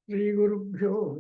श्रीगुरुभ्यो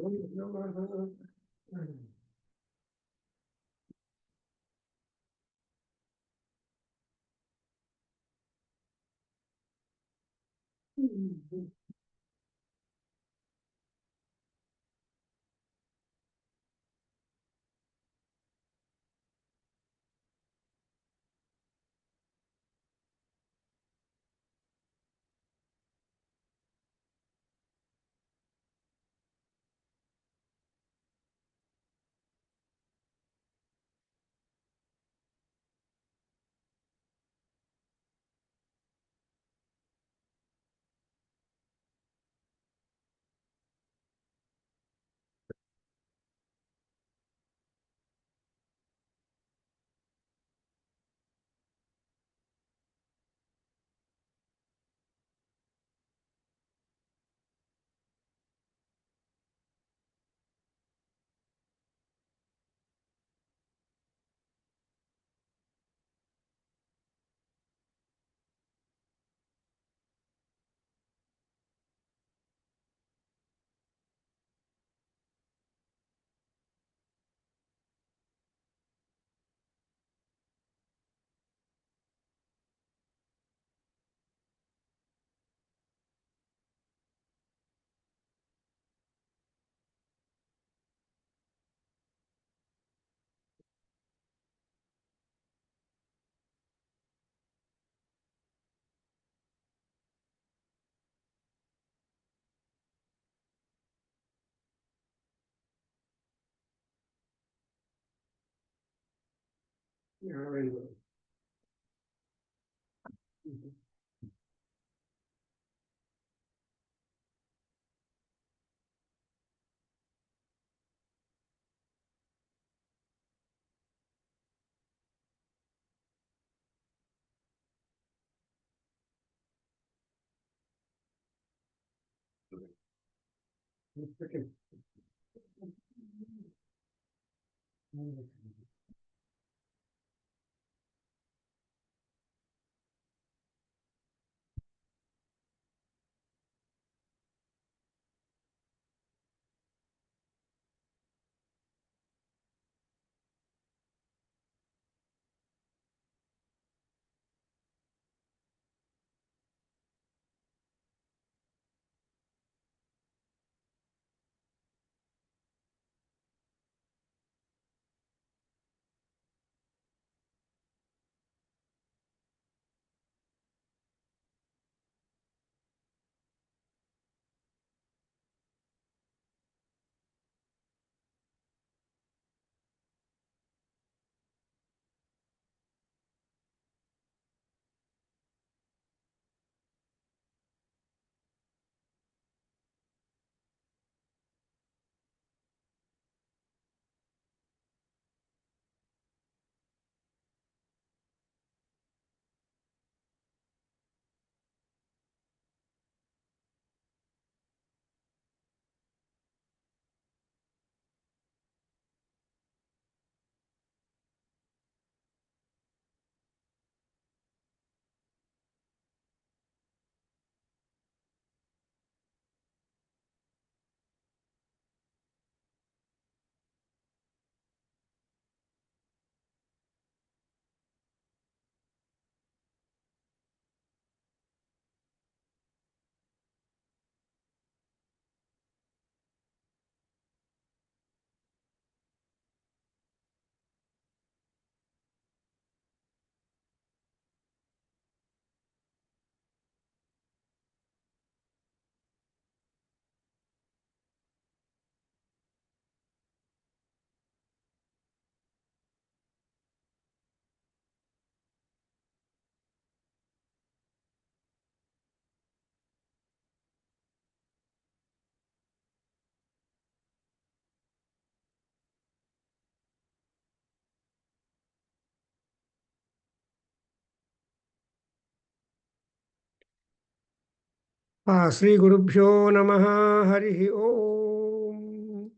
नमः। श्रीगुरुभ्यो नमः। हरिः ओम्।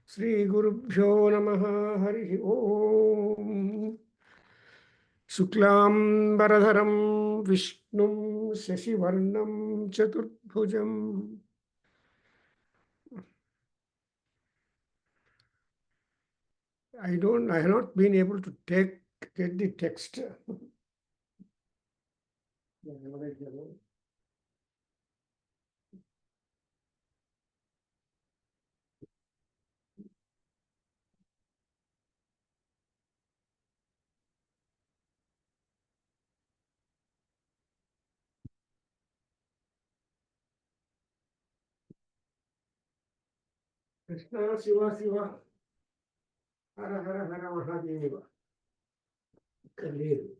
श्रीगुरुभ्यो नमः। हरिः ओम्। शुक्लाम्बरधरं विष्णुं शशिवर्णं चतुर्भुजं I have not been able to get the text. Krishna Shiva Shiva Hara Hara Hara Mahadeva. Kalleru.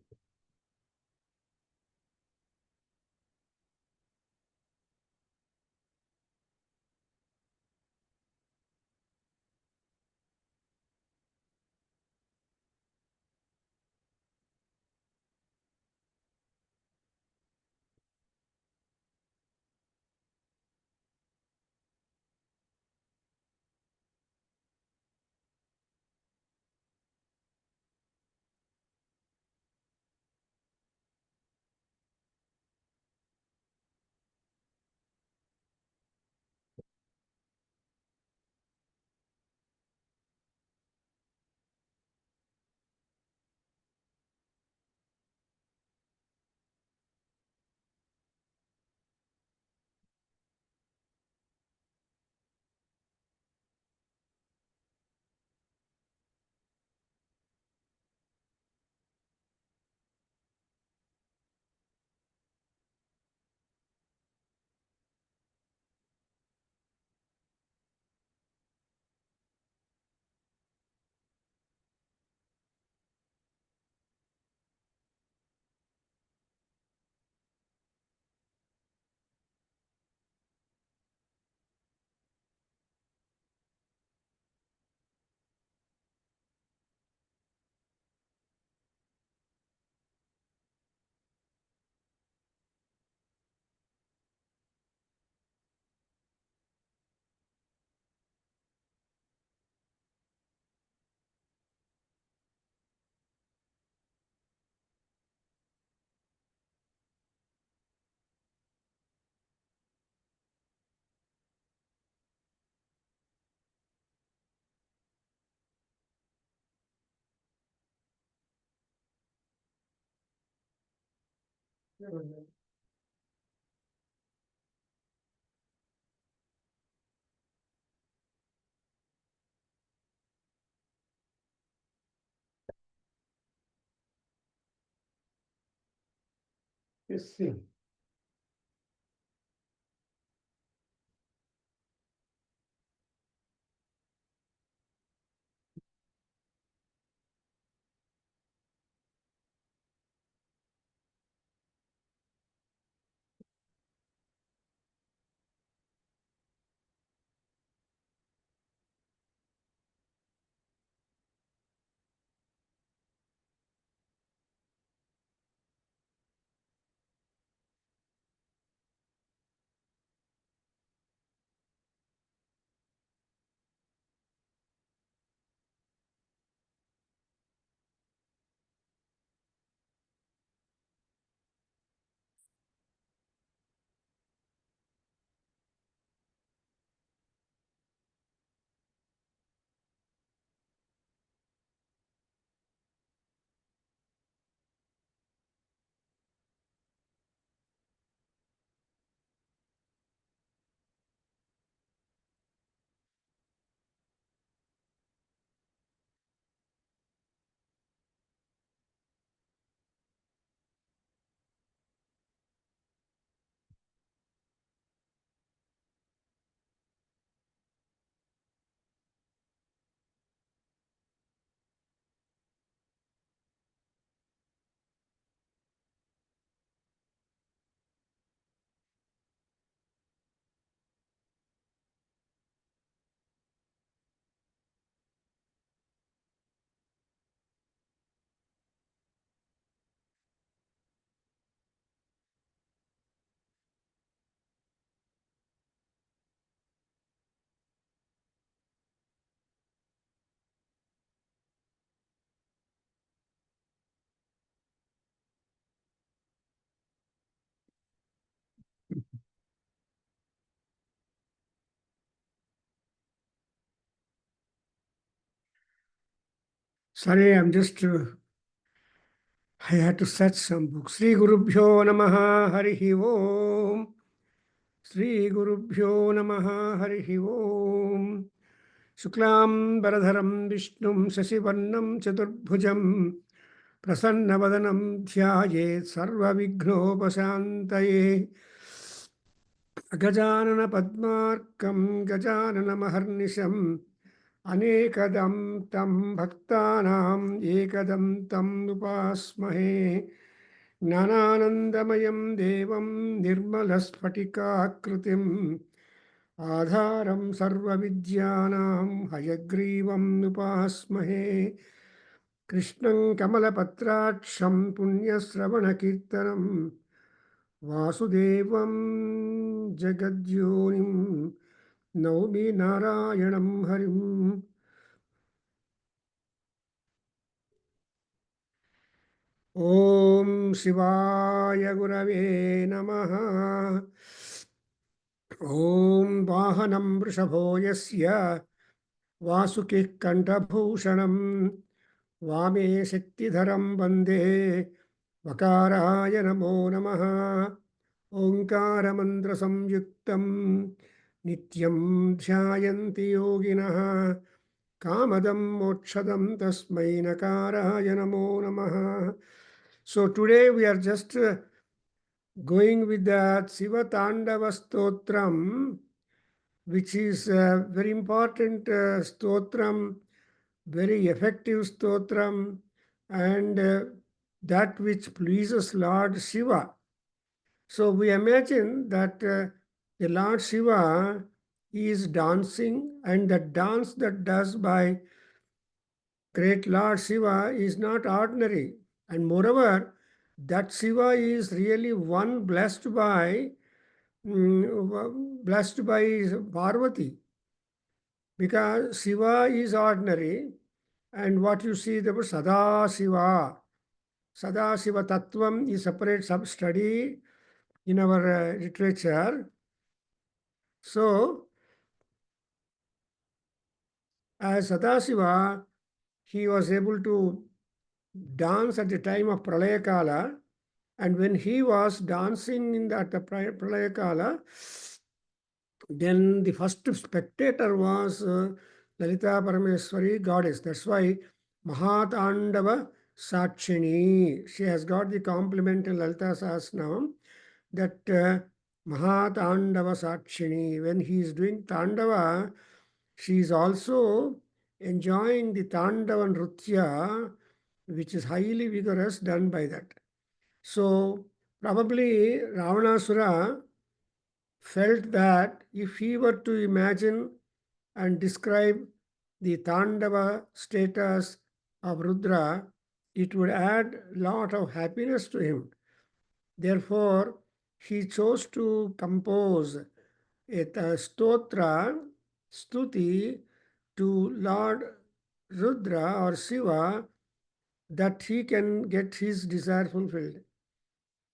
Yes, see. Sorry, I had to search some books. Sri Gurubhyo Namaha Harihi Om. Sri Gurubhyo Namaha Harihi Om. Shuklam Baradharam Vishnum Sasivarnam Chaturbhujam Prasannavadanam Dhyayet Sarva Vighnopasantaye Gajanana Padmarkam Gajanana Maharnisham Anekadam Tam Bhaktanam Ekadam Tam Upasmahe Gnananandamayam Devam Nirmalaspatikakritim Adharam Sarva Vidyanam Hayagrivam Upasmahe Krishnam Kamalapatracham Punyasravana Vasudevam Jagadyonim Naumi Narayanam Harim. Om Shivaya Gurave Namaha. Om Vahanam Vrishabho Yasya Vasukih Kanthabhushanam Vame Shaktidharam Vande Vakaraya Namo Namaha. Omkara Mantra Samyuktam Nityam Dhyayanti Yoginaha Kamadam Mokshadam Tasmai Nakaraya Namo Namaha. So today we are just going with the Shiva Tandava Stotram, which is a very important stotram, very effective stotram, and that which pleases Lord Shiva. So we imagine that the Lord Shiva is dancing, and the dance that does by great Lord Shiva is not ordinary. And moreover, that Shiva is really one blessed by Parvati, because Shiva is ordinary, and what you see there was Sada Shiva. Sada Shiva Tattvam is separate sub-study in our literature. So, as Sadashiva, he was able to dance at the time of Pralayakala, and when he was dancing at the Pralayakala, then the first spectator was Lalita Parameswari goddess. That's why Mahatandava Sakshini. She has got the complement in Lalita Sahasranam that Mahatandava Sakshini. When he is doing Tandava, she is also enjoying the Tandava Nrutya, which is highly vigorous, done by that. So probably Ravanasura felt that if he were to imagine and describe the Tandava status of Rudra, it would add a lot of happiness to him. Therefore, he chose to compose a stotra, stuti, to Lord Rudra or Shiva, that he can get his desire fulfilled.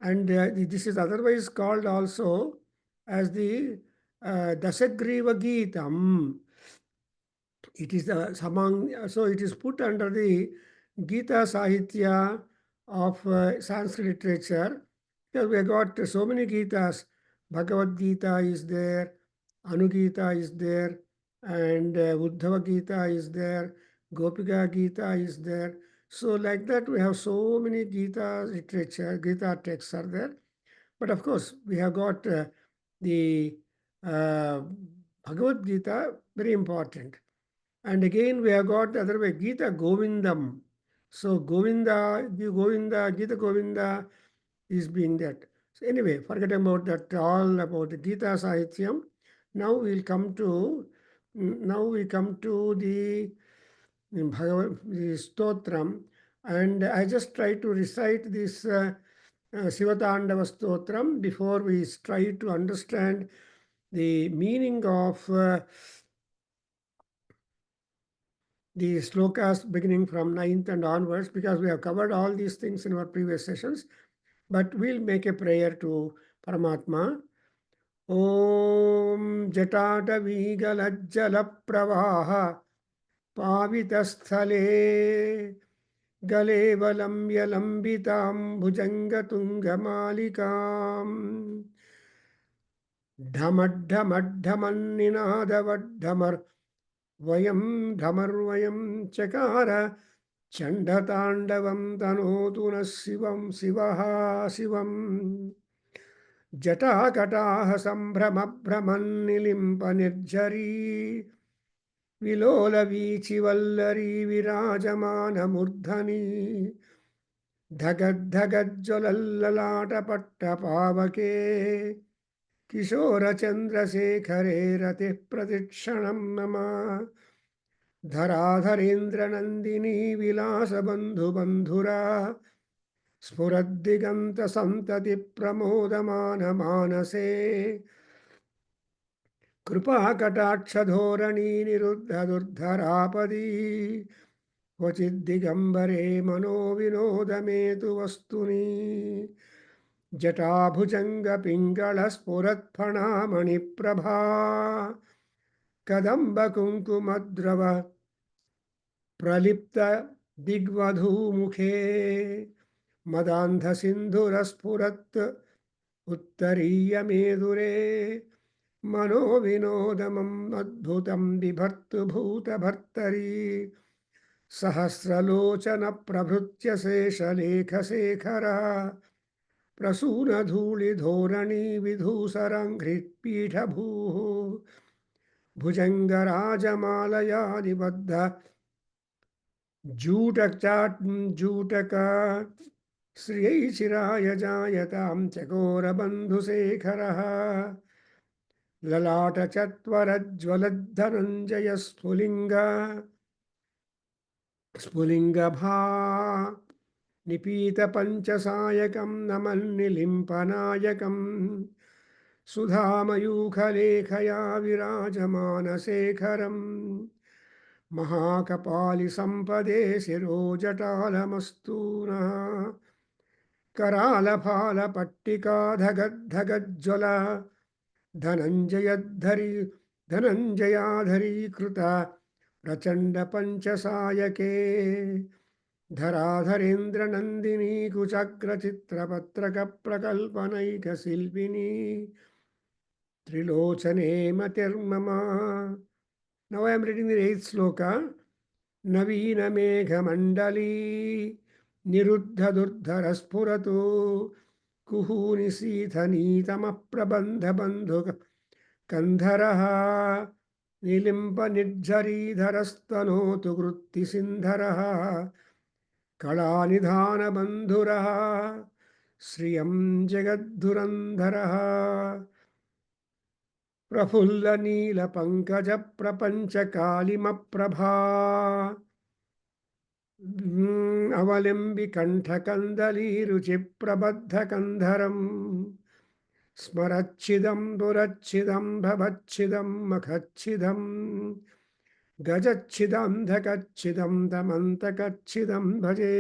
And this is otherwise called also as the Dasagriva Geetam. It is so it is put under the Gita Sahitya of Sanskrit literature, because we have got so many Gitas. Bhagavad Gita is there, Anugita is there, and Uddhava Gita is there, Gopika Gita is there. So like that we have so many Gita literature, Gita texts are there. But of course we have got the Bhagavad Gita, very important. And again, we have got the other way, Gita Govindam. So Govinda, Gita Govinda is being that. So anyway, forget about that, all about the Gita Sahityam. Now we come to the the Stotram, and I just try to recite this Shiva Tandava Stotram before we try to understand the meaning of the slokas beginning from 9th and onwards, because we have covered all these things in our previous sessions. But we'll make a prayer to Paramatma. Om Jatata Vigalajjala Pravaha पावितस्थले गलेवलम्ब्य लम्बितां भुजङ्गतुङ्गमालिकाम् ढमड्ढमड्ढमन्निनादवड्ढमर् वयं ढमर्वयं चकार चण्डताण्डवं तनोतु नः शिवं शिवः शिवम् जटाकटाः सम्भ्रमभ्रमन्निलिम्प निर्झरी विलोलवीचिवल्लरी विराजमानमूर्धनि धगद्धगज्ज्वलल्ललाटपट्टपावके किशोरचन्द्रशेखरे रतिः प्रतिक्षणं मम धराधरेन्द्रनन्दिनी विलासबन्धुबन्धुरा स्फुरद्दिगन्तसन्ततिप्रमोदमानमानसे कृपाकटाक्षधोरणी निरुद्धदुर्धरापदी क्वचिद्दिगम्बरे मनोविनोदमेतु वस्तुनि जटाभुजङ्गपिङ्गळस्फुरत्फणामणिप्रभा कदम्बकुङ्कुमद्रव प्रलिप्त दिग्वधूमुखे मदान्धसिन्धुरस्फुरत् उत्तरीयमेदुरे मनोविनोदमम् अद्भुतं बिभर्तुभूतभर्तरी सहस्रलोचनप्रभृत्य शेषलेखशेखरा प्रसूनधूलिधोरणी विधूसराङ्घ्रिपीठभूः भुजङ्गराजमालया निबद्ध जूटक श्रियै चिराय जायतां चकोरबन्धुशेखरः ललाटचत्वरज्ज्वलद्धनञ्जय स्फुलिङ्गभा निपीतपञ्चसायकं नमन्निलिम्पनायकं सुधामयूखलेखया विराजमानशेखरम् महाकपालिसम्पदे शिरोजटालमस्तु नः करालफालपट्टिकाधगद्धगज्ज्वल धनञ्जयाधरीकृत प्रचण्डपञ्चसायके धराधरेन्द्रनन्दिनी कुचक्रचित्रपत्रकप्रकल्पनैकशिल्पिनी त्रिलोचने मतिर्मम. Now I am reading the 8th sloka. Navina Megha Mandali Niruddha Durdhara Spuratu Kuhuni Sithani Tama Prabandha Bandhu Kandharaha Nilimpa Nidjari Dharastanotu Grutti Sindharaha Kalanidhana Bandhuraha Sriyam Jagadhurandharaha Praful नील पंकज प्रपंच कालिम प्रभा अवलिंबि कंठ कंदली रुचि प्रबद्ध कंधरम स्मरच्छिदं दुरच्छिदं भवच्छिदं मखच्छिदं गजच्छिदं धकच्छिदं तमन्तकच्छिदं भजे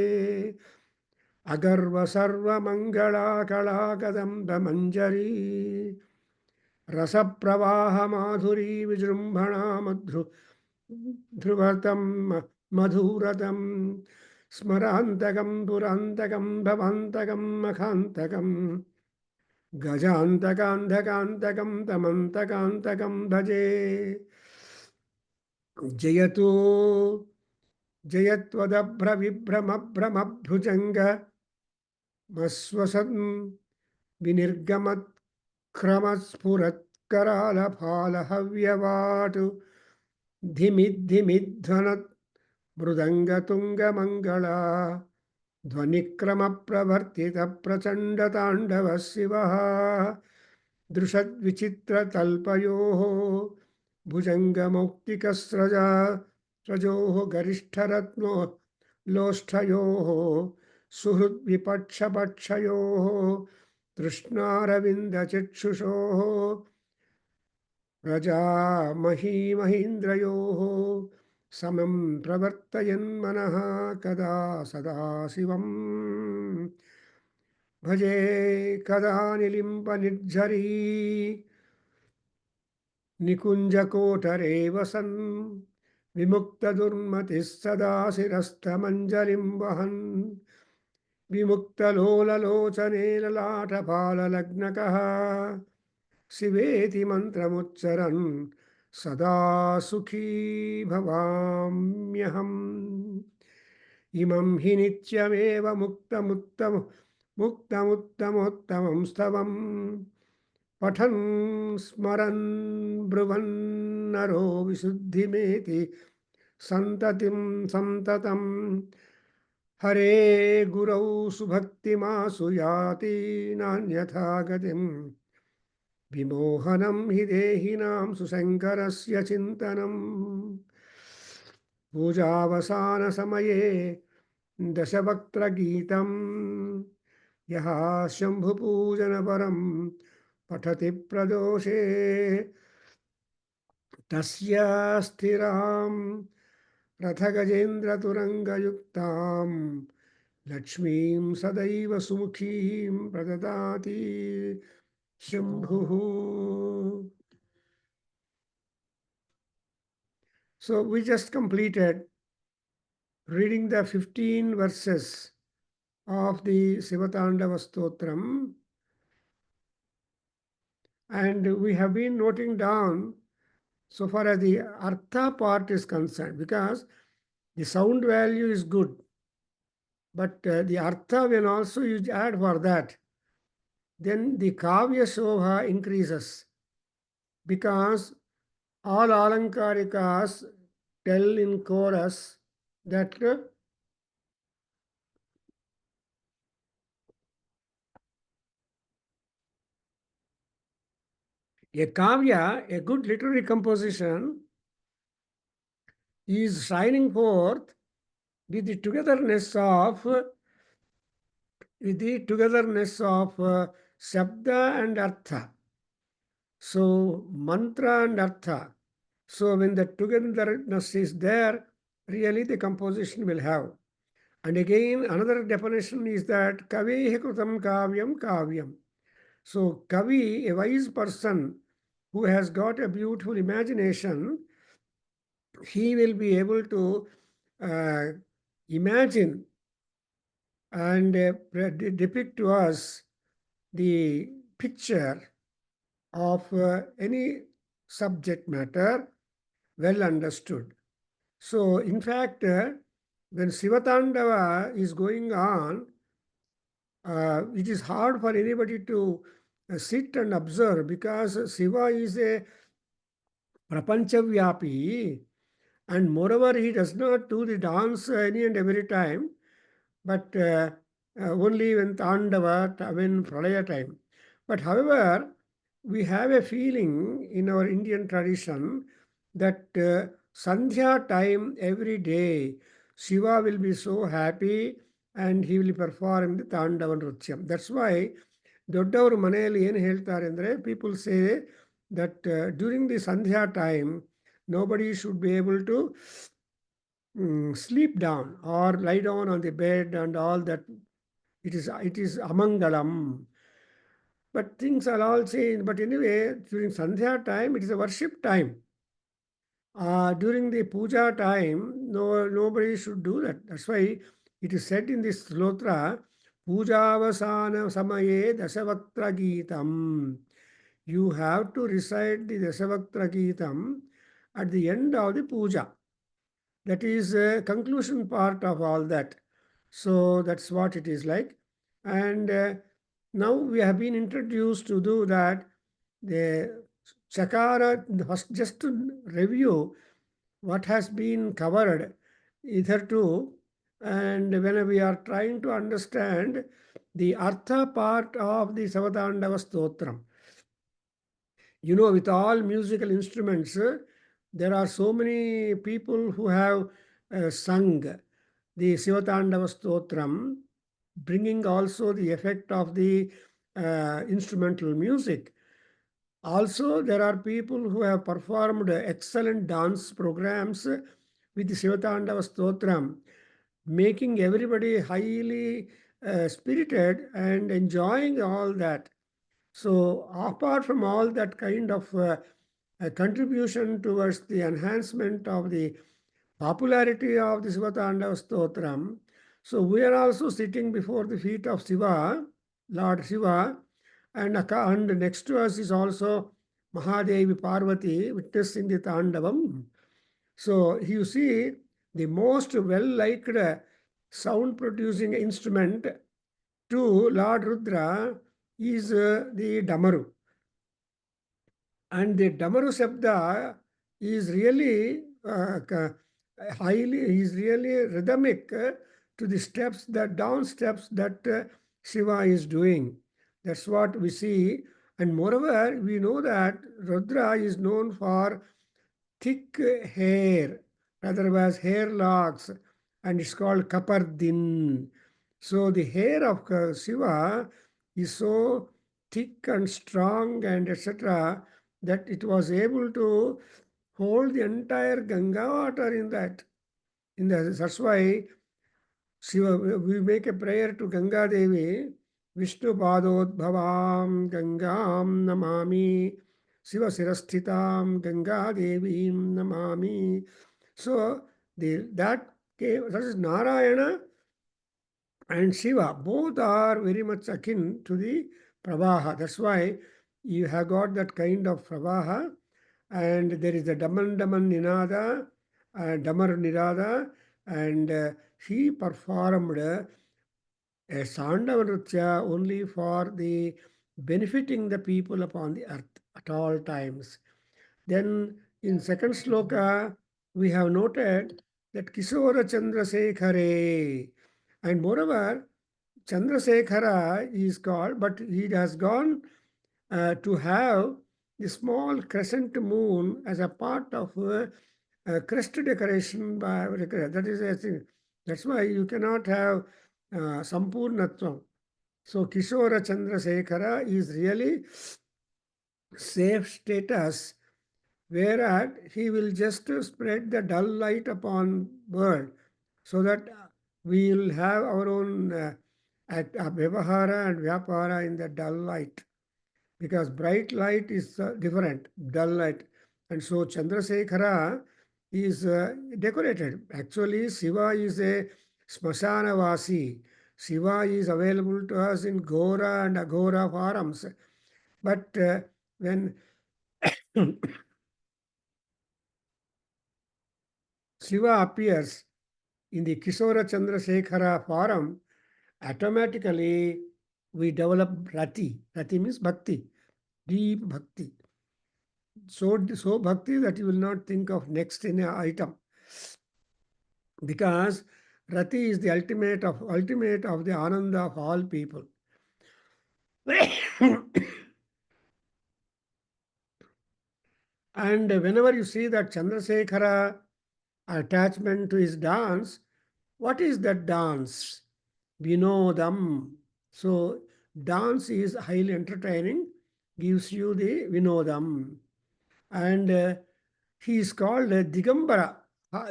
अगर्व सर्वमंगला कला कदम्ब मंजरी रसप्रवाह माधुरी विजृंभणा ध्रुवतम मधुरतम स्मरांतकं पुरांतकं भवांतकं मखांतकं गजांतकांधकांतकं तमंतकांतकं भजे जयतु जयत्वदभ्र विभ्रम भ्रम भ्रुजंग मस्वसन् विनिर्गमत् क्रमस्फुरत्करालफालहव्यवाटु धिमिद्धिमिध्वनत् मृदङ्गतुङ्गमङ्गला ध्वनिक्रमप्रवर्तितप्रचण्डताण्डवः शिवः दृशद्विचित्रतल्पयोः भुजङ्गमौक्तिकस्रजोः गरिष्ठरत्नो लोष्ठयोः सुहृद्विपक्षपक्षयोः तृष्णारविन्दचक्षुषोः प्रजामहीमहीन्द्रयोः समं प्रवर्तयन्मनः कदा सदा शिवं भजे कदा निलिम्पनिर्झरी निकुञ्जकोटरे वसन् विमुक्तदुर्मतिः सदा शिरस्थमञ्जलिं वहन् विमुक्तलोललोचने ललाटपाललग्नकः शिवेति मन्त्रमुच्चरन् सदा सुखी भवाम्यहम् इमं हि नित्यमेव मुक्तमुत्तमोत्तमं स्तवम् पठन् स्मरन् ब्रुवन्नरो विशुद्धिमेति सन्ततिं सन्ततं हरे गुरौ सुभक्तिमासु याति नान्यथा गतिम् विमोहनं हि देहिनां सुशङ्करस्य चिन्तनम् पूजावसानसमये दशवक्त्रगीतं यः शम्भुपूजनपरं पठति प्रदोषे तस्य स्थिरां रथगजेन्द्रतुरङ्गयुक्तां लक्ष्मीं सदैव सुमुखीं प्रददाति शम्भुः. So we just completed reading the 15 verses of the Shiva Tandava Stotram, and we have been noting down so far as the Artha part is concerned, because the sound value is good, but the Artha, when also you add for that, then the Kavya Shobha increases, because all Alankarikas tell in chorus that a Kavya, a good literary composition, is shining forth with the togetherness of Shabda and Artha. So mantra and Artha. So when the togetherness is there, really the composition will have. And again, another definition is that Kavehi Krutam Kavyam Kavyam. So Kavi, a wise person who has got a beautiful imagination, he will be able to imagine and depict to us the picture of any subject matter well understood. So, in fact, when Shiva Tandava is going on, it is hard for anybody to sit and observe, because Shiva is a prapanchavyapi, and moreover, he does not do the dance any and every time, but only when Tandava, when Pralaya time. But however, we have a feeling in our Indian tradition that Sandhya time every day, Shiva will be so happy and he will perform the Tandava Nrutyam. That's why ದೊಡ್ಡವರು ಮನೆಯಲ್ಲಿ ಏನು ಹೇಳ್ತಾರೆ ಅಂದರೆ, people say that during the Sandhya time nobody should be able to sleep down or lie down on the bed and all that. It is amangalam. But things are all changed. But anyway, during Sandhya time, it is a worship time. During the puja time, nobody should do that. That's why it is said in this slotra, Pujavasana samaye dasavaktra geetam. You have to recite the dasavaktra geetam at the end of the puja. That is a conclusion part of all that. So that's what it is like. And now we have been introduced to do that. The Chakara, just to review what has been covered hitherto, and when we are trying to understand the Artha part of the Savatandava Stotram. You know, with all musical instruments, there are so many people who have sung the Shivatandava Stotram, bringing also the effect of the instrumental music. Also, there are people who have performed excellent dance programs with the Shivatandava Stotram, making everybody highly spirited and enjoying all that. So, apart from all that kind of contribution towards the enhancement of the popularity of the Shiva Tandava Stotram. So we are also sitting before the feet of Shiva, Lord Shiva, and next to us is also Mahadevi Parvati witnessing the Tandavam. So you see, the most well-liked sound producing instrument to Lord Rudra is the Damaru. And the Damaru Shabda is really is really rhythmic to the steps, the down steps that Shiva is doing. That's what we see. And moreover, we know that Rudra is known for thick hair, otherwise hair locks, and it's called kapardin. So the hair of Shiva is so thick and strong and etc. that it was able to hold the entire Ganga water in that. That's why Shiva, we make a prayer to Ganga Devi, Vishnu Padodbhavam Gangam Namami, Shiva Sirasthitam Ganga Devim Namami. So that is Narayana and Shiva. Both are very much akin to the Pravaha. That's why you have got that kind of Pravaha. And there is the Daman Daman Ninada, Damar Nirada, and he performed a Sandava Nritya only for the benefiting the people upon the earth at all times. Then in second sloka, we have noted that Kishora Chandrasekhare. And moreover, Chandrasekhara is called, but he has gone to have the small crescent moon as a part of crest decoration by that is a thing. That's why you cannot have Sampurnatvam. So Kishora Chandrasekhara is really safe status, whereas he will just spread the dull light upon world so that we will have our own Vyavahara and Vyapara in the dull light. Because bright light is different, dull light. And so Chandrasekhara is decorated. Actually, Shiva is a Smashanavasi. Shiva is available to us in Gora and Agora forms. But when Shiva appears in the Kishora Chandrasekhara form, automatically we develop Rati. Rati means Bhakti, deep Bhakti. So bhakti that you will not think of next in an item, because rati is the ultimate of the ananda of all people. And whenever you see that Chandrasekhara attachment to his dance, what is that dance? Vinodam. So dance is highly entertaining, gives you the vinodam. And he is called Digambara.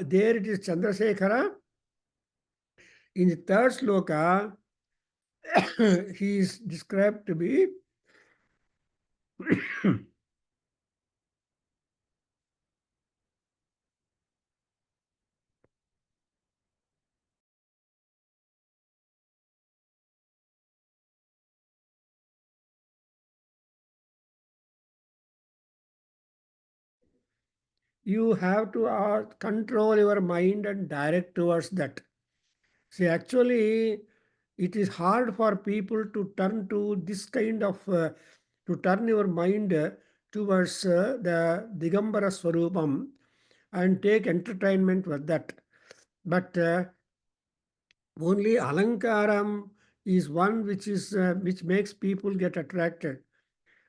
There it is Chandrasekhara. In the third sloka, he is described to be you have to control your mind and direct towards that. See, actually, it is hard for people to turn to this kind of, to turn your mind towards the Digambara Swarupam and take entertainment with that. But only Alankaram is one which makes people get attracted.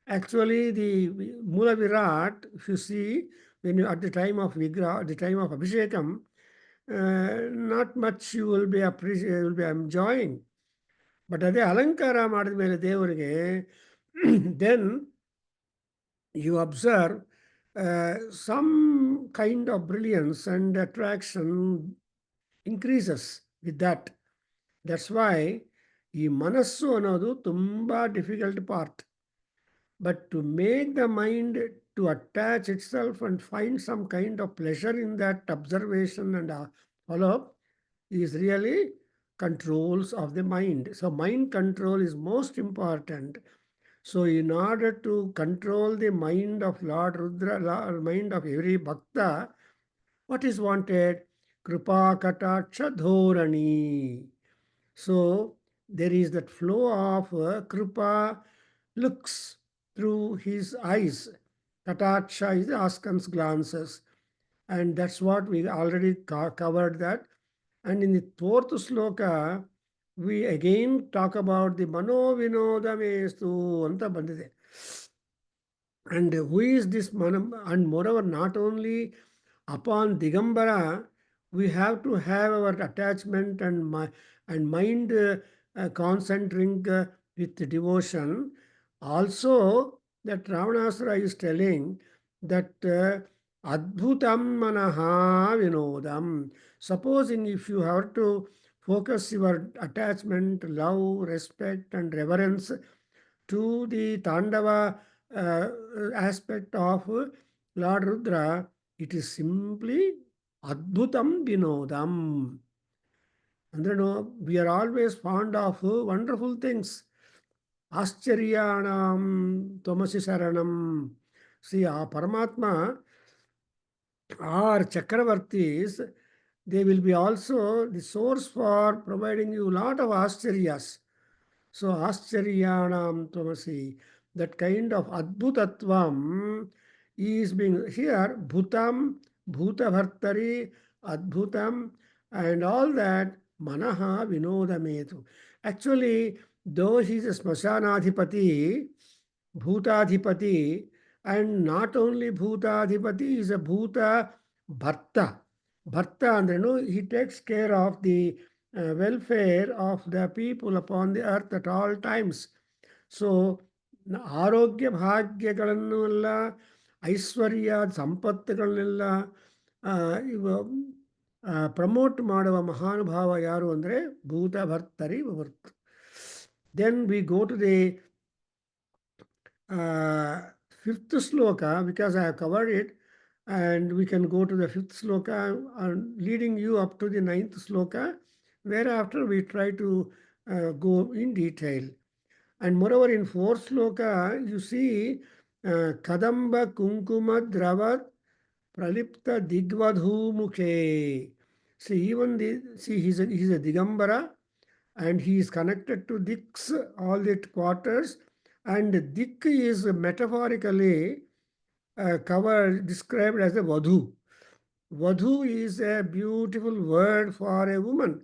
Actually, the Mula Virat, if you see, when you at the time of Vigra, at the time of Abhishekam, not much you will be you will be enjoying. But ಅದೇ ಅಲಂಕಾರ ಮಾಡಿದ ಮೇಲೆ ದೇವರಿಗೆ then you observe some kind of brilliance and attraction increases with that. That's why ಈ ಮನಸ್ಸು ಅನ್ನೋದು ತುಂಬ difficult part. But to make the mind to attach itself and find some kind of pleasure in that observation and follow-up is really controls of the mind. So mind control is most important. So in order to control the mind of Lord Rudra, mind of every bhakta, what is wanted? Kripa Kataksha Dhorani. So there is that flow of Kripa looks through his eyes. Kataksha is Askan's glances. And that's what we already covered that. And in the fourth sloka, we again talk about the Mano Vinodamestu anta bandide. And who is this Manam? And moreover, not only upon Digambara, we have to have our attachment and mind concentrating with devotion. Also, that Ravanasara is telling that Adbhutam Manaha Vinodam. Supposing if you have to focus your attachment, love, respect, and reverence to the Tandava aspect of Lord Rudra, it is simply Adbhutam Vinodam. And we are always fond of wonderful things. Ascharyanam Tamasi Saranam. See, Paramatma or Chakravartis, they will be also the source for providing you a lot of Ascharyas. So Ascharyanam Tamasi, that kind of Adbhutatvam is being here, Bhutam, Bhutabhartari, Adbhutam, and all that, Manaha Vinodametu. Actually, though he is a Smashanadhipati, Bhutadhipati, and not only Bhutadhipati, he is a Bhuta Bharta. Bharta, and he takes care of the welfare of the people upon the earth at all times. So, ಆರೋಗ್ಯ ಭಾಗ್ಯಗಳನ್ನು ಎಲ್ಲ ಐಶ್ವರ್ಯ ಸಂಪತ್ತುಗಳನ್ನೆಲ್ಲ ಇವ promote ಮಾಡುವ ಮಹಾನುಭಾವ ಯಾರು ಅಂದರೆ ಭೂತಭರ್ತರಿ ಭರ್ತ. Then we go to the fifth sloka, because I have covered it, and we can go to the fifth sloka, leading you up to the ninth sloka, whereafter we try to go in detail. And moreover, in fourth sloka, you see Kadamba Kunkuma Dravat Pralipta Digvadhu Mukhe. See, even he's a Digambara, and he is connected to Diks, all the quarters, and Dik is metaphorically described as a Vadhu. Vadhu is a beautiful word for a woman.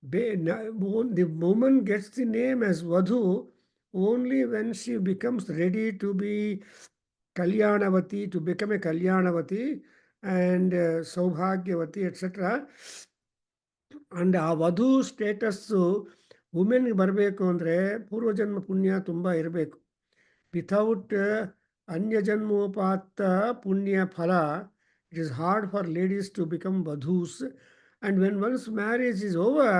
The woman gets the name as Vadhu only when she becomes ready to be Kalyanavati, to become a Kalyanavati and Saubhagyavati, etc. And ಆ ವಧು status ವುಮೆನ್ಗೆ ಬರಬೇಕು ಅಂದರೆ ಪೂರ್ವಜನ್ಮ ಪುಣ್ಯ ತುಂಬ ಇರಬೇಕು. Without ಅನ್ಯಜನ್ಮೋಪಾತ್ತ ಪುಣ್ಯ ಫಲ, it is hard for ladies to become vadhus. And when once marriage is over,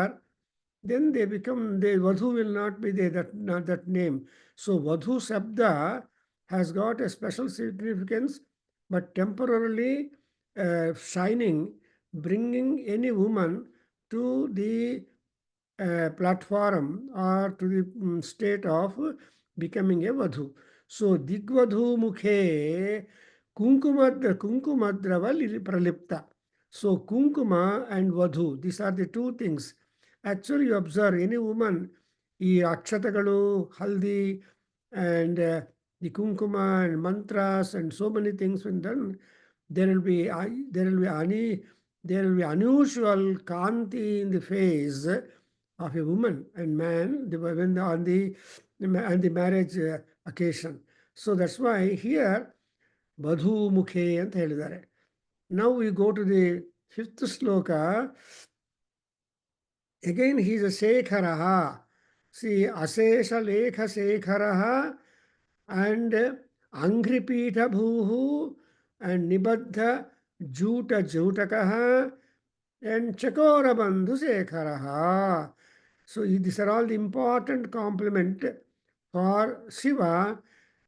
then they become, the vadhu will not be there, not that name. So vadhu sabda has got a special significance, but temporarily shining, bringing any woman to the platform or to the state of becoming a vadhu. So digvadhu mukhe kunkumadrava pralipta. So kunkuma and vadhu, these are the two things. Actually, you observe any woman, ಈ ಅಕ್ಷತಗಳು, haldi, and the kunkuma and mantras and so many things when done, there will be unusual kanti in the face of a woman and man on the marriage occasion. So that's why here Badhu Mukhe ಅಂತ ಹೇಳಿದ್ದಾರೆ. Now we go to the fifth sloka. Again, he is a Shekharaha. See, Asesha Lekha Shekharaha and Angripita Bhuhu and Nibadha Juta Jutakaha and Chakora Bandhu Shekharaha. So these are all the important complement for Shiva.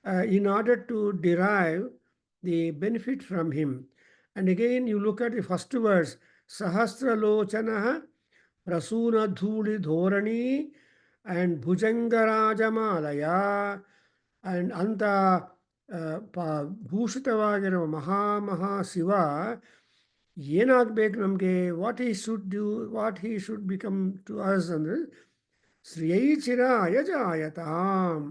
in order to derive the benefit from him. And again, you look at the first verse, Sahasra Lochanaha Prasuna Dhuli Dhorani and Bhujangarajamalaya and Anta Bhushitavagira Maha Shiva. ಏನಾಗಬೇಕು ನಮಗೆ, what he should do, what he should become to us ಅಂದರೆ ಶ್ರೇಯೈ ಚಿರಾಯ ಜಾಯತಾಂ.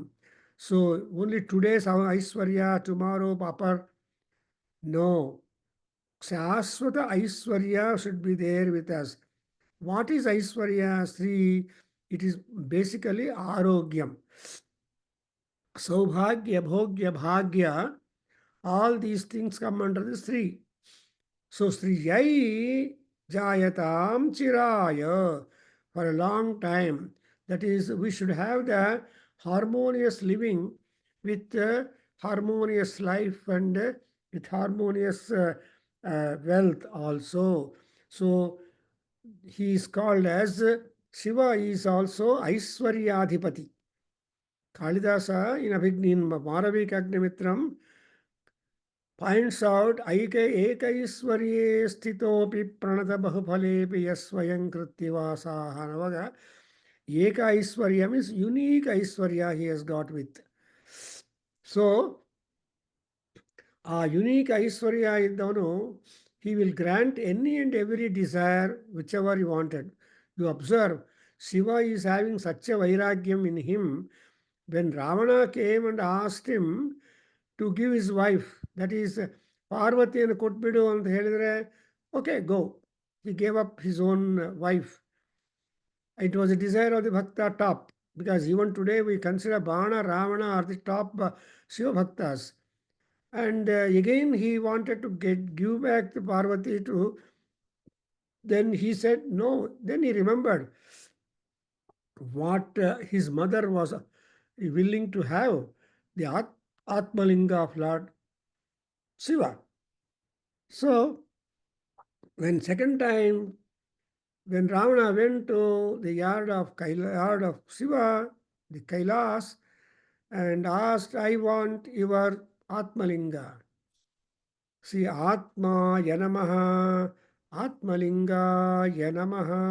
So only today's ಐಶ್ವರ್ಯ, tomorrow pauper, no. ಶಾಶ್ವತ ಐಶ್ವರ್ಯ should be there with us. What is ಐಶ್ವರ್ಯ? ಶ್ರೀ, ಇಟ್ ಈಸ್ ಬೇಸಿಕಲಿ ಆರೋಗ್ಯಂ, ಸೌಭಾಗ್ಯ, ಭೋಗ್ಯ, ಭಾಗ್ಯ. All these things come under the ಶ್ರೀ. So Sriyai Jayatam Chiraya, for a long time. That is, we should have the harmonious living with harmonious life and with harmonious wealth also. So he is called as Shiva is also Aishwaryadhipati. Kalidasa in Maravik Agnimitram points out Ekaishwarye Sthitopi Pranata Bahupalepi Yaswayam Krityavasaha Navaga. Eka Aishwarya means unique Aishwarya he has got with. So, a unique Aishwarya iddavanu, he will grant any and every desire whichever he wanted. You observe, Shiva is having such a Vairagyam in him. When Ravana came and asked him to give his wife, that is ಪಾರ್ವತಿಯನ್ನು ಕೊಟ್ಬಿಡು ಅಂತ ಹೇಳಿದರೆ, okay go. He gave up his own wife. It was a desire of the Bhakta top, because even today we consider Bana, Ravana are the top Shiva Bhaktas. And again he wanted to give back the Parvati to, then he said no. Then he remembered what his mother was willing to have, the Atmalinga of Lord Shiva. So, when second time, when Ravana went to the yard of Shiva, the Kailas, and asked, I want your Atmalinga. See, Atma Yanamaha, Atmalinga Yanamaha,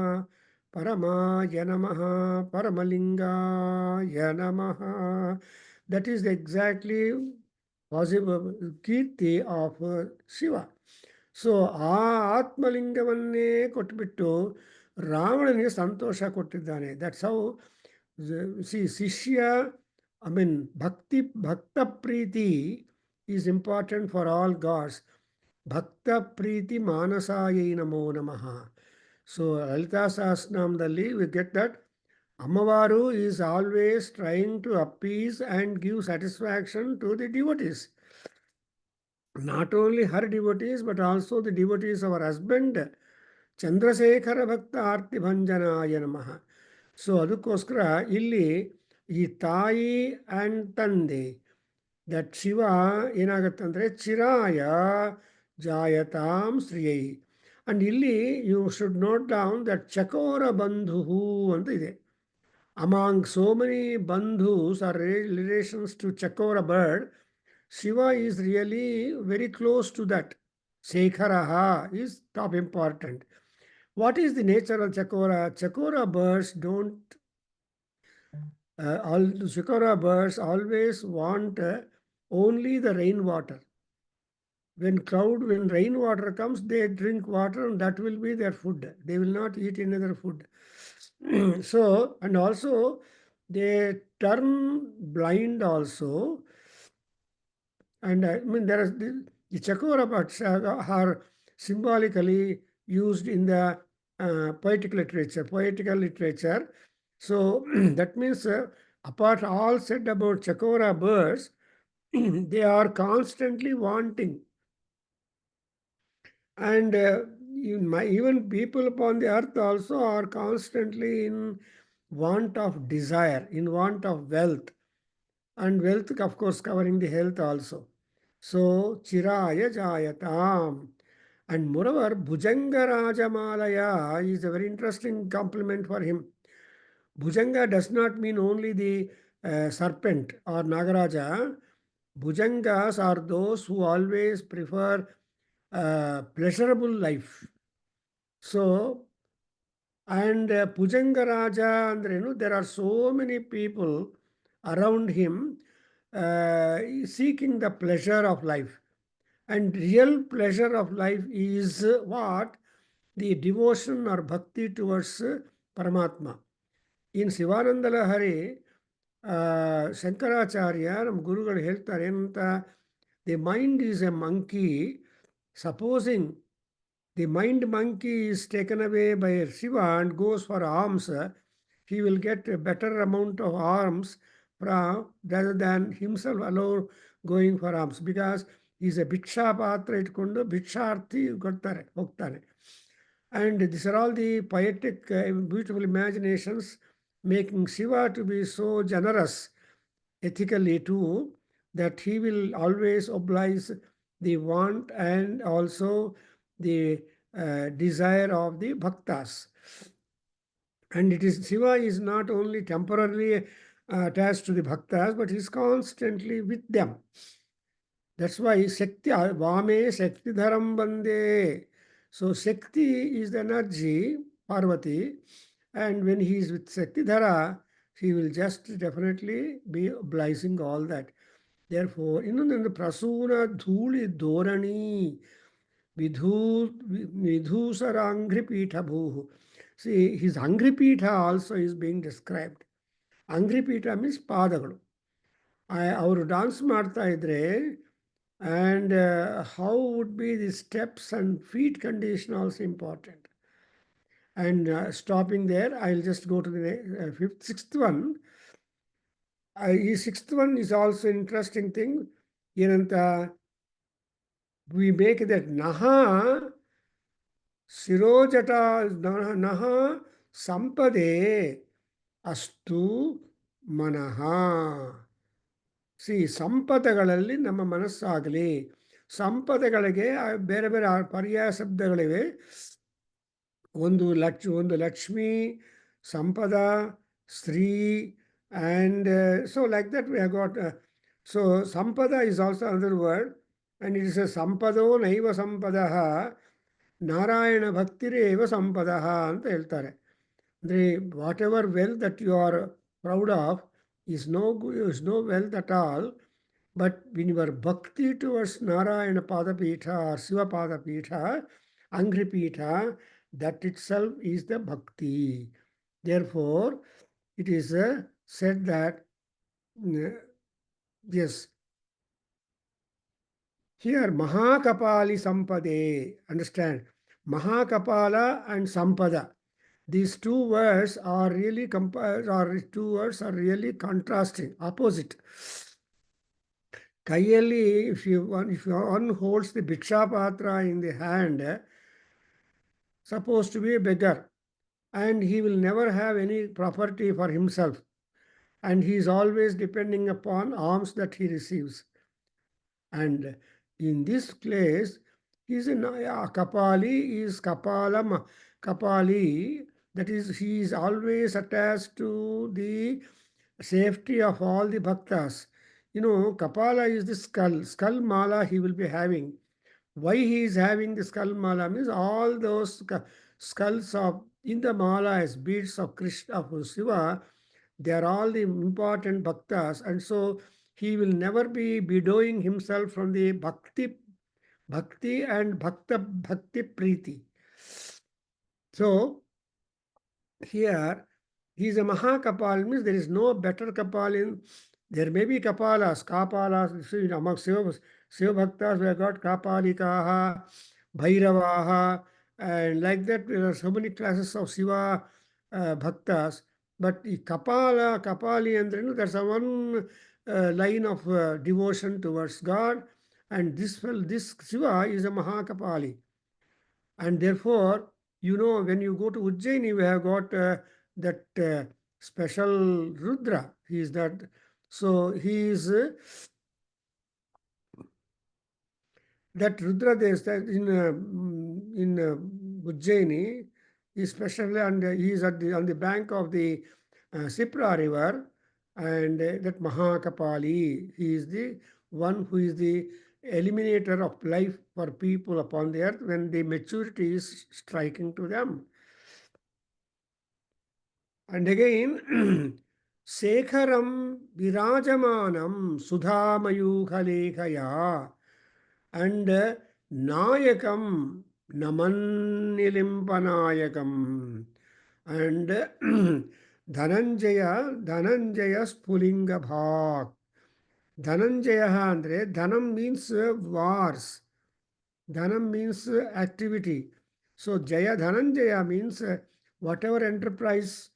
Parama Yanamaha, Paramalinga Yanamaha. That is exactly possible ಕೀರ್ತಿ of Shiva. So ಆ ಆತ್ಮಲಿಂಗವನ್ನೇ ಕೊಟ್ಬಿಟ್ಟು ರಾವಣನಿಗೆ ಸಂತೋಷ ಕೊಟ್ಟಿದ್ದಾನೆ. That's how ಶಿಷ್ಯ, ಭಕ್ತ ಪ್ರೀತಿ is important for all gods. ಭಕ್ತ ಪ್ರೀತಿ ಮಾನಸಾಯೈ ನಮೋ ನಮಃ. ಸೊ ಲಲಿತಾ ಸಹಸ್ರನಾಮದಲ್ಲಿ we get that Amavaru is always trying to appease and give satisfaction to the devotees. Not only her devotees, but also the devotees of her husband. Chandrasekhara Bhakta Arti Bhanjanaya Namaha. So, adukoskara illi ಈ ತಾಯಿ and ತಂದೆ, that Shiva ಏನಾಗತ್ತಂದ್ರೆ ಚಿರಾಯ ಜಾಯತಾಂ ಶ್ರಿಯೈ. And ಇಲ್ಲಿ you should note down that ಚಕೋರ ಬಂಧು ಅಂತ ಇದೆ. Among so many bandhus or relations to Chakora bird, Shiva is really very close to that. Shekharaha is top important. What is the nature of Chakora? Chakora birds don't. All Chakora birds always want only the rainwater. When rainwater comes, they drink water, and that will be their food. They will not eat any other food. So, and also they turn blind also. And there is the Chakora birds are symbolically used in the poetical literature. So that means apart all said about Chakora birds, they are constantly wanting. And even people upon the earth also are constantly in want of desire, in want of wealth. And wealth, of course, covering the health also. So, Chiraya Jayatam. And moreover, Bhujanga Rajamalaya is a very interesting compliment for him. Bhujanga does not mean only the serpent or Nagaraja. Bhujangas are those who always prefer pleasurable life. So, and Pujangaraja, and there are so many people around him seeking the pleasure of life. And real pleasure of life is what? The devotion or bhakti towards Paramatma. In Sivananda Lahari, Shankaracharya ನಮ್ಮ ಗುರುಗಳು ಹೇಳ್ತಾರೆ ಏನಂತ, the mind is A monkey, supposing the mind monkey is taken away by Shiva and goes for arms, he will get a better amount of arms rather than himself alone going for arms, because he is a ಭಿಕ್ಷಾ ಪಾತ್ರ ಇಟ್ಕೊಂಡು ಭಿಕ್ಷಾರ್ಥಿ ಕೊಡ್ತಾರೆ ಹೋಗ್ತಾನೆ. And these are all the poetic beautiful imaginations making Shiva to be so generous ethically too, that he will always oblige the want and also the desire of the bhaktas. And it is Shiva is not only temporarily attached to the bhaktas, but he is constantly with them. That's why Shakti Vame Shakti Dharam Bande. So Shakti is the energy, Parvati, and when he is with Shakti Dhara, he will just definitely be obliging all that. Therefore, in the Prasuna Dhuli Dhorani Vidhusara Angripitha Bhuhu. See, his Angripitha also is being described. Angripitha means ಪಾದಗಳು. ಅವರು dance ಮಾಡ್ತಾ ಇದ್ರೆ, and how would be the steps and feet condition also important. And stopping there, I'll just go to the sixth one. Sixth one is also interesting thing. ಏನಂತ, we make that naha ಶಿರೋಜಟಾ ನಹ ಸಂಪದೆ ಅಸ್ತು ಮನಃ. ಸಂಪದಗಳಲ್ಲಿ ನಮ್ಮ ಮನಸ್ಸಾಗಲಿ. ಸಂಪದಗಳಿಗೆ ಬೇರೆ ಬೇರೆ ಪರ್ಯಾಯ ಶಬ್ದಗಳಿವೆ. ಒಂದು ಲಕ್ಷ್ಮಿ, ಸಂಪದ, ಸ್ತ್ರೀ, and so like that we have got. So sampada is also another word, and it is a sampado naiva sampadaha Narayana ಭಕ್ತಿರೇವ ಸಂಪದಃ ಅಂತ ಹೇಳ್ತಾರೆ. ಅಂದರೆ whatever well that you are proud of is no wealth at all, but when your bhakti towards Narayana Padapitha or Shiva Padapitha, Angripitha, that itself is the bhakti. Therefore, it is said that, yes, here Mahakapali Sampade, understand, Mahakapala and Sampada. These two words are really contrasting, opposite. Kayali, if one holds the Bhiksha Patra in the hand, supposed to be a beggar, and he will never have any property for himself, and he is always depending upon alms that he receives. And in this place, Kapali is Kapali, that is, he is always attached to the safety of all the bhaktas. Kapala is the skull mala he will be having. Why he is having the skull mala means all those skulls of in the mala as beads of Krishna, of Shiva, they are all the important bhaktas, and so he will never be bedowing himself from the bhakti and bhakti priti. So here he is a Mahakapal, means there is no better Kapal in. There may be Kapalas, among Shiva Bhaktas we have got Kapalikaha, Bhairavaha, and like that there are so many classes of Shiva Bhaktas. But Kapali, and there's a one line of devotion towards God, and this Shiva is a Mahakapali. And therefore, when you go to Ujjaini, we have got that special Rudra. He is that. So he is that Rudra. There's that in Ujjaini, especially, and he is on the bank of the Sipra river, and that Mahakapali. He is the one who is the eliminator of life for people upon the earth when the maturity is striking to them. And again, Sekharam Virajamanam Sudhamayukhalekaya and Nayakam Namannilimpanayakam and Dhananjaya Spulinga Bhak. Dhananjaya andre Dhanam means wars. Dhanam means activity. So Jaya Dhananjaya means whatever enterprise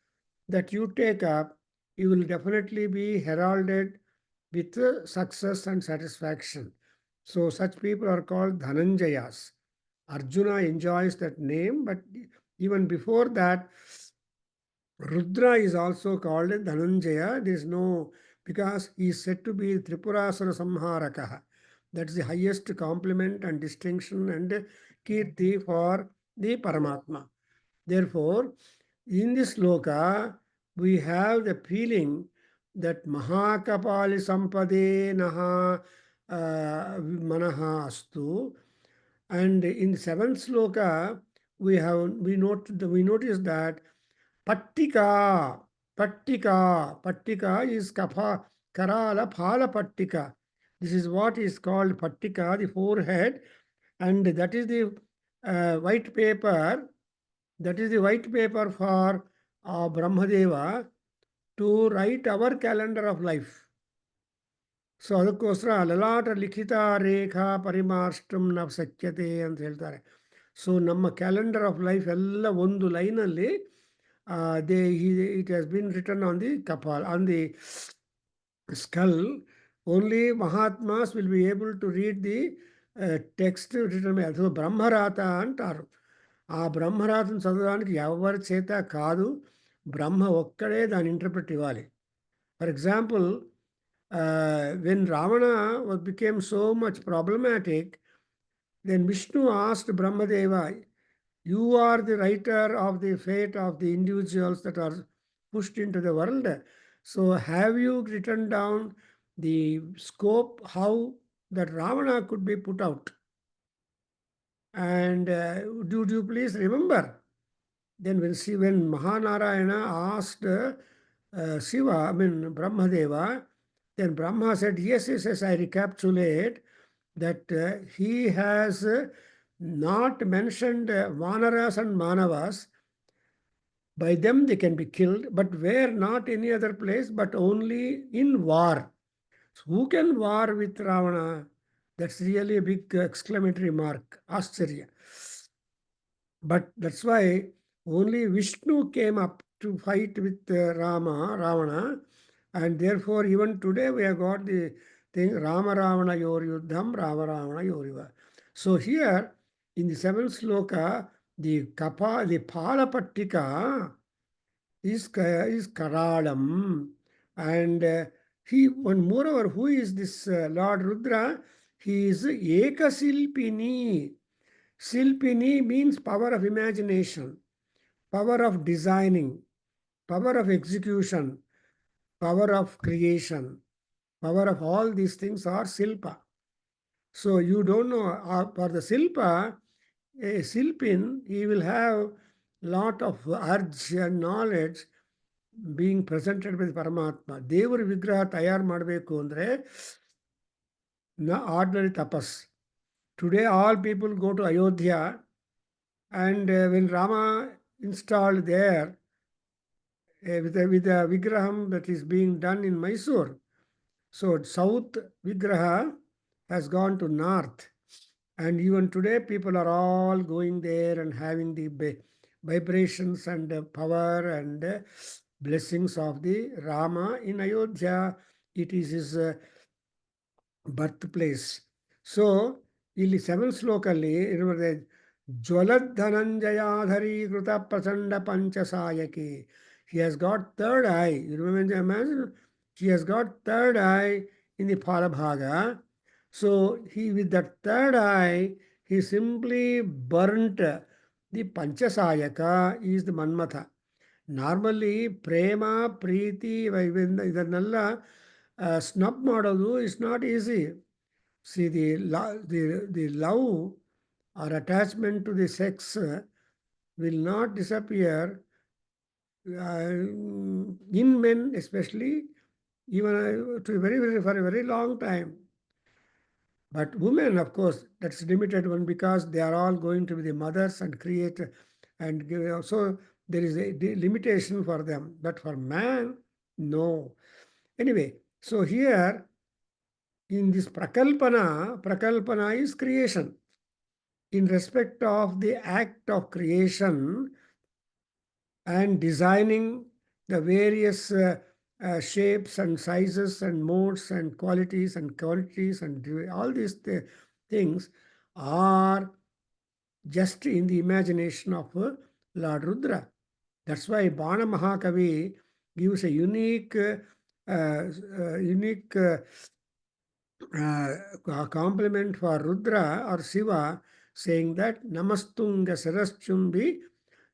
that you take up, you will definitely be heralded with success and satisfaction. So such people are called Dhananjayas. Arjuna enjoys that name, but even before that, Rudra is also called Dhananjaya. There is no, because he is said to be Tripurasura Samharakaha. That's the highest compliment and distinction and kirti for the Paramatma. Therefore, in this sloka, we have the feeling that Mahakapali Sampade Naha Manaha Astu. And in the seventh sloka, we notice that Pattika, Pattika is Karala Phala Pattika. This is what is called Pattika, the forehead, and that is the white paper. That is the white paper for Brahmadeva to write our calendar of life. So ಅದಕ್ಕೋಸ್ಕರ ಲಲಾಟ ಲಿಖಿತ ರೇಖಾ ಪರಿಮಾರ್ಷ್ಟಂ ನ ಸಖ್ಯತೆ ಅಂತ ಹೇಳ್ತಾರೆ. So ನಮ್ಮ calendar of life ಎಲ್ಲ ಒಂದು ಲೈನಲ್ಲಿ it has been written on the kapal, on the skull. Only Mahatmas will be able to read the text written by. So బ్రహ్మరాత అంటారు. ఆ బ్రహ్మరాతను చదవడానికి ఎవరి చేత కాదు, బ్రహ్మ ఒక్కడే దాని ఇంటర్ప్రిట్ ఇవ్వాలి. For example, when Ravana became so much problematic, then Vishnu asked Brahmadeva, you are the writer of the fate of the individuals that are pushed into the world. So have you written down the scope how that Ravana could be put out? And do you please remember? Then when Mahanarayana asked Shiva, Brahmadeva, then Brahma said, yes, I recapitulate that he has not mentioned Vanaras and Manavas. By them they can be killed, but where not any other place, but only in war. So who can war with Ravana? That's really a big exclamatory mark, Ascharya. But that's why only Vishnu came up to fight with Ravana, and therefore even today we have got the thing Rama Ravana Yor Yuddham, Rama Ravana Yoriva. So here in the seventh sloka, the Phala Pattika is Karalam, and moreover, who is this Lord Rudra? He is Ekasilpini. Silpini means power of imagination, power of designing, power of execution, power of creation, power of all these things are Silpa. So you don't know, for the Silpa, a Silpin, he will have lot of urge and knowledge being presented by Paramatma. Devar Vigraha tayar ಮಾಡಬೇಕು ಅಂದರೆ ordinary tapas. Today all people go to Ayodhya, and when Rama installed there with a Vigraham that is being done in Mysore. So south Vigraha has gone to north, and even today people are all going there and having the vibrations and power and blessings of the Rama in Ayodhya. It is his birthplace. So ಇಲ್ಲಿ seventh ಶ್ಲೋಕಲ್ಲಿ ಇರುವುದೇ ಜ್ವಲದ್ಧನಂಜಯಾಧರಿ ಕೃತ ಪ್ರಚಂಡ ಪಂಚಸಾಯಕಿ. He has got third eye. You remember, imagine? He has got third eye in the Phalabhaga. So he, with that third eye, he simply burnt the Panchasayaka, is the Manmatha. Normally, prema, preeti, ಇದನ್ನೆಲ್ಲ snub ಮಾಡೋದು is not easy. See, the love or attachment to the sex will not disappear in men, especially, even to for a very long time. But women, of course, that's limited one because they are all going to be the mothers and create and give. So there is a limitation for them. But for man, no. Anyway, so here in this prakalpana is creation. In respect of the act of creation and designing the various shapes and sizes and modes and qualities and qualities and all these things are just in the imagination of Lord Rudra. That's why Bana Mahakavi gives a unique compliment for Rudra or Shiva, saying that Namastunga Saraschumbi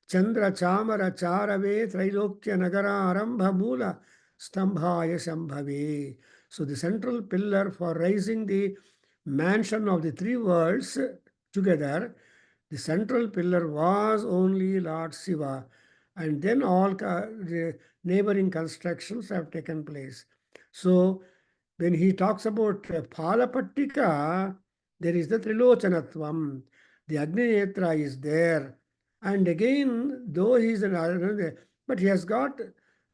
Chandra Chamara Charave Trailokya Nagara Arambha Mula Stambhaya Shambhave. So the central pillar for raising the mansion of the three worlds together, the central pillar was only Lord Shiva, and then all the neighboring constructions have taken place. So when he talks about Palapattika, there is the Trilochanatvam. The Agninetra is there. And again, though he is but he has got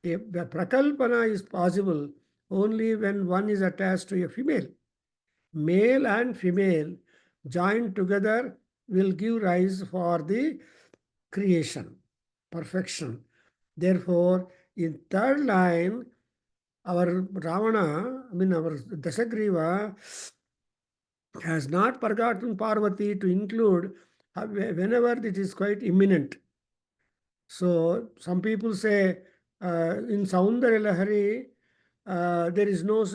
the Prakalpana is possible only when one is attached to a female. Male and female joined together will give rise for the creation, perfection. Therefore, in third line, our Ravana, our Dasagriva has not forgotten Parvati to include whenever it is quite imminent. So some people say in Saundarya Lahari there is no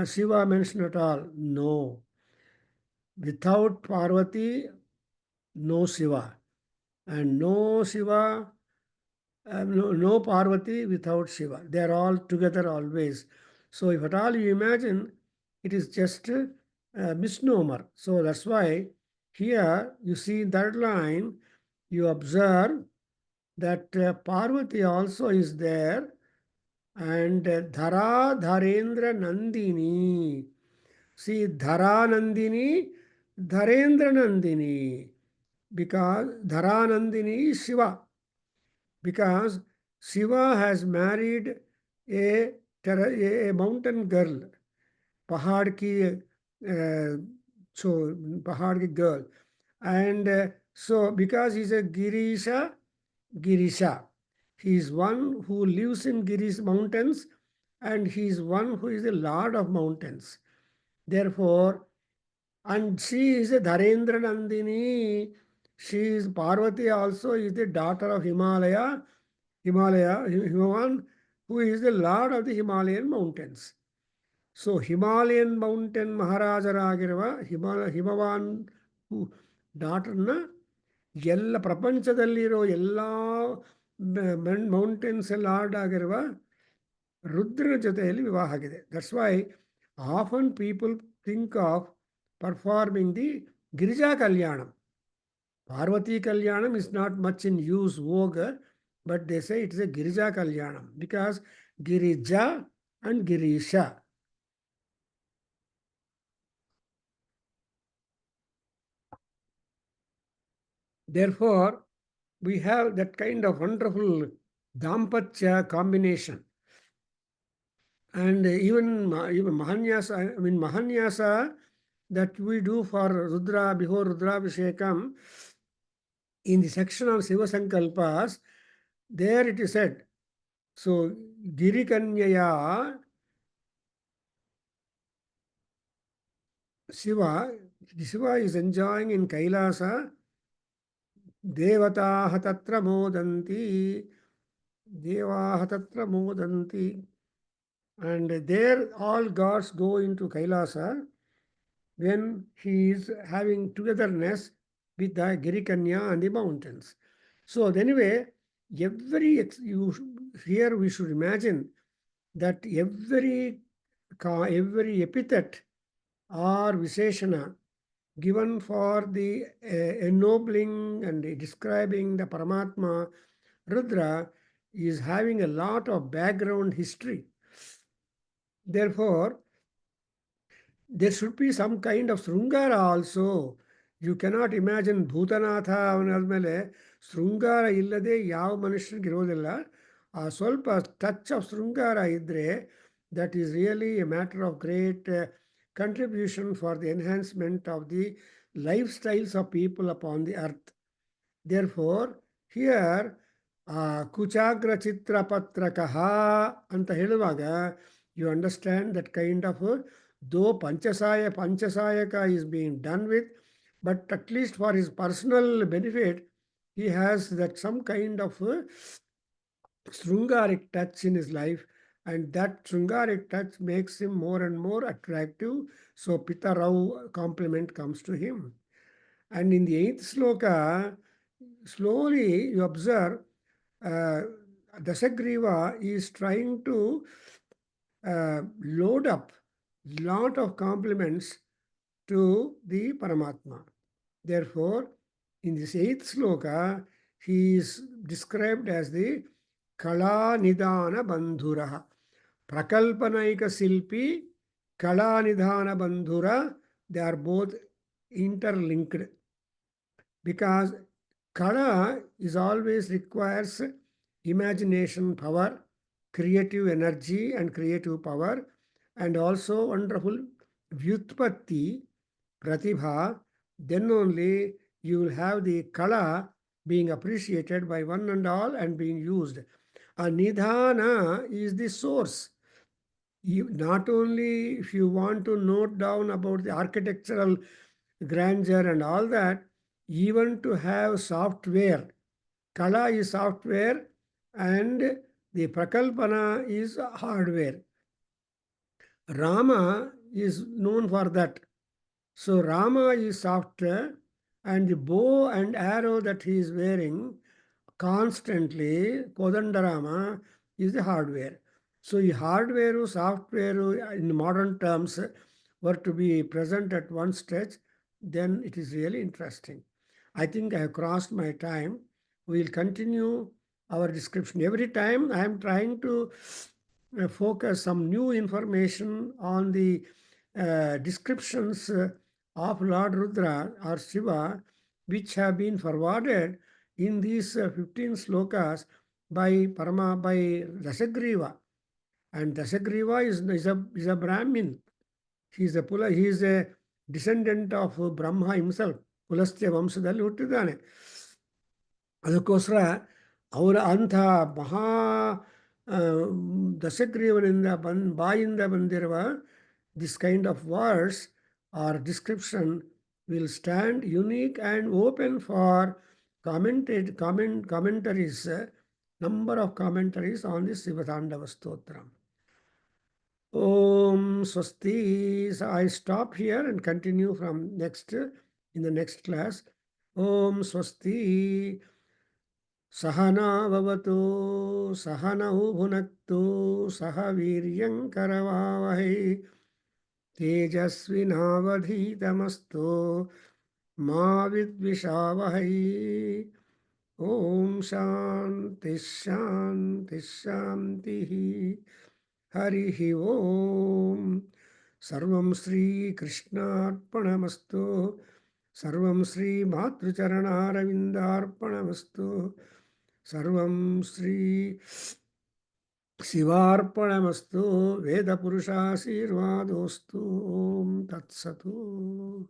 Shiva mentioned at all. No. Without Parvati, no Shiva. And no Shiva, no Parvati without Shiva. They are all together always. So if at all you imagine, it is just a misnomer. So that's why here you see in that line, you observe that Parvati also is there, and Dhara Dharendra Nandini. See, Dhara Nandini, Dharendra Nandini. Because Dhara Nandini is Shiva. Because Shiva has married a mountain girl, Pahad ki, so Pahad ki girl. And so because he's a Girisha. He is one who lives in Girish mountains, and he is one who is the Lord of mountains. Therefore, and she is a Dharendra Nandini. She is Parvati also is the daughter of Himavan, who is the Lord of the Himalayan mountains. So Himalayan mountain Maharajaragiರುವ Himavan daughterನ ಎಲ್ಲ ಪ್ರಪಂಚದಲ್ಲಿರೋ ಎಲ್ಲ mountains ಎಲ್ಲ lord ಆಗಿರುವ ರುದ್ರನ ಜೊತೆಯಲ್ಲಿ ವಿವಾಹ ಆಗಿದೆ. That's why often people think of performing the Girija Kalyanam. Parvati Kalyanam is not much in use, vogue, but they say it is a Girija Kalyanam because Girija and Girisha. Therefore, we have that kind of wonderful Dampatya combination. And even Mahanyasa, Mahanyasa that we do for Rudra, before Rudrabhishekam, in the section of Shiva Sankalpas, there it is said, so Girikanyaya, Shiva is enjoying in Kailasa, Devataha tatra modanti, Devaha tatra modanti, and there all gods go into Kailasa when he is having togetherness with the Girikanya and the mountains. So anyway, here we should imagine that every epithet or Visheshana given for the ennobling and describing the Paramatma, Rudra, is having a lot of background history. Therefore, there should be some kind of Srungara also. You cannot imagine Bhutanatha ಅವನಾದ್ಮೇಲೆ ಶೃಂಗಾರ ಇಲ್ಲದೆ ಯಾವ ಮನುಷ್ಯನಿಗೆ ಇರೋದಿಲ್ಲ. ಆ ಸ್ವಲ್ಪ touch of ಶೃಂಗಾರ ಇದ್ದರೆ that is really a matter of great contribution for the enhancement of the lifestyles of people upon the earth. Therefore, here ಕುಚಾಗ್ರ ಚಿತ್ರಪತ್ರಕಃ ಅಂತ ಹೇಳುವಾಗ you understand that kind of though Panchasayaka is being done with, but at least for his personal benefit, he has that some kind of Srungaric touch in his life, and that Srungaric touch makes him more and more attractive. So Pitarau compliment comes to him. And in the 8th sloka, slowly you observe Dasagriva is trying to load up lot of compliments to the Paramatma. Therefore, in this 8th sloka, he is described as the Kala Nidana Bandhura. Prakalpanaika Silpi, Kala Nidana Bandhura, they are both interlinked. Because Kala is always requires imagination power, creative energy and creative power, and also wonderful Vyutpatti, Pratibha. Then only you will have the Kala being appreciated by one and all and being used. A Nidhana is the source. Not only if you want to note down about the architectural grandeur and all that, even to have software. Kala is software and the Prakalpana is hardware. Rama is known for that. So Rama is software, and the bow and arrow that he is wearing constantly, Kodandarama, is the hardware. So the hardware, software in modern terms were to be present at one stretch, then it is really interesting. I think I have crossed my time. We will continue our description. Every time I am trying to focus some new information on the descriptions of Lord Rudra or Shiva, which have been forwarded in these 15 slokas by Dasagriva. And Dasagriva is a Brahmin. He is a descendant of Brahma himself. Pulastya ವಂಶದಲ್ಲಿ ಹುಟ್ಟಿದ್ದಾನೆ. ಅದಕ್ಕೋಸ್ಕರ ಅವರ ಅಂಥ ಮಹಾ ದಶಗ್ರೀವನಿಂದ ಬಾಯಿಂದ ಬಂದಿರುವ this kind of words or description will stand unique and open for commentaries, number of commentaries on this Shiva Tandava Stotra. Om Swasti. So I stop here and continue from in the next class. Om Swasti. Sahana Vavatu, Sahanahu Bhunaktu, Sahaviryankaravavahi, Tejasvinavadhitamastu, Ma Vidvishavahai. Om Shanti Shanti Shanti. Harihi Om. Sarvam Sri Krishnarpanamastu. Sarvam Sri Matrucharanaravindarpanamastu. Sarvam Sri Shivarpanamastu. Veda Purushasirvadostu. Om Tat Satu.